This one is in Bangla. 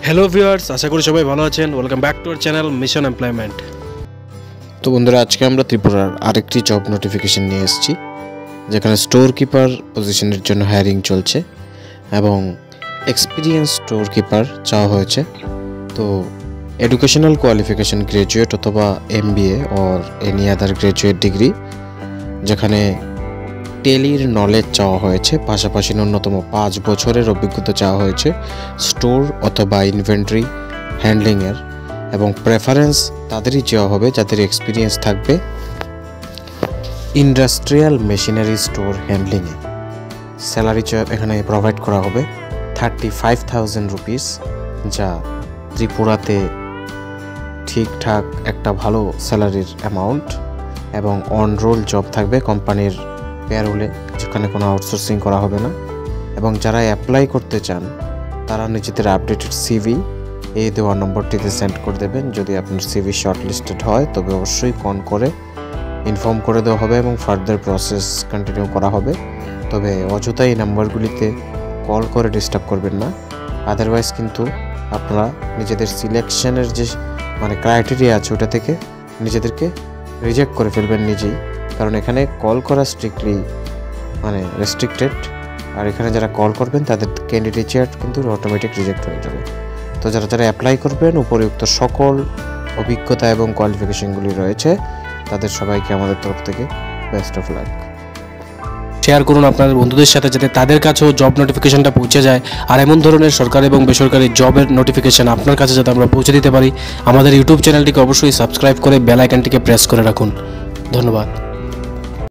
হ্যালো ভিউয়ার্স, আশা করি সবাই ভালো আছেন। Welcome back to our channel mission employment. তো বন্ধুরা, আজকে আমরা ত্রিপুরার আরেকটি জব নোটিফিকেশন নিয়ে এসেছি, যেখানে স্টোর কিপার পজিশনের জন্য হায়ারিং চলছে এবং এক্সপিরিয়েন্স স্টোর কিপার চাওয়া হয়েছে। তো এডুকেশনাল কোয়ালিফিকেশন গ্র্যাজুয়েট অথবা MBA or any other graduate degree, যেখানে টেলির নলেজ চাওয়া হয়েছে, পাশাপাশি ন্যূনতম 5 বছরের অভিজ্ঞতা চাওয়া হয়েছে স্টোর অথবা ইনভেন্টরি হ্যান্ডলিংয়ের, এবং প্রেফারেন্স তাদেরই চাওয়া হবে যাদের এক্সপিরিয়েন্স থাকবে ইন্ডাস্ট্রিয়াল মেশিনারি স্টোর হ্যান্ডলিংয়ে। স্যালারি এখানে প্রোভাইড করা হবে 35,000 রুপিস, যা ত্রিপুরাতে ঠিকঠাক একটা ভালো স্যালারির অ্যামাউন্ট, এবং অন রোল জব থাকবে কোম্পানির পেরোলে, যেখানে কোনো আউটসোর্সিং করা হবে না। এবং যারা অ্যাপ্লাই করতে চান তারা নিজেদের আপডেটেড সিভি এই দেওয়া নম্বরটিতে সেন্ড করে দেবেন। যদি আপনার সিভি শর্টলিস্টেড হয় তবে অবশ্যই কল করে ইনফর্ম করে দেওয়া হবে এবং ফার্দার প্রসেস কন্টিনিউ করা হবে। তবে অযথা এই নাম্বারগুলিতে কল করে ডিস্টার্ব করবেন না, আদারওয়াইজ কিন্তু আপনারা নিজেদের সিলেকশনের যে ক্রাইটেরিয়া আছে ওটা থেকে নিজেদেরকে রিজেক্ট করে ফেলবেন নিজেই, কারণ এখানে কল করা স্ট্রিক্টলি রেস্ট্রিক্টেড। আর এখানে যারা কল করবেন তাদের ক্যান্ডিডেট কিন্তু অটোমেটিক রিজেক্ট হয়ে যাবে। তো যারা অ্যাপ্লাই করবেন, উপরিউক্ত সকল অভিজ্ঞতা এবং কোয়ালিফিকেশনগুলি রয়েছে, তাদের সবাইকে আমাদের তরফ থেকে বেস্ট অফ লাক। শেয়ার করুন আপনাদের বন্ধুদের সাথে, যাতে তাদের কাছেও জব নোটিফিকেশনটা পৌঁছে যায়, আর এমন ধরনের সরকারি এবং বেসরকারি জবের নোটিফিকেশন আপনার কাছে যাতে আমরা পৌঁছে দিতে পারি। আমাদের ইউটিউব চ্যানেলটিকে অবশ্যই সাবস্ক্রাইব করে বেল আইকনটিকে প্রেস করে রাখুন। ধন্যবাদ।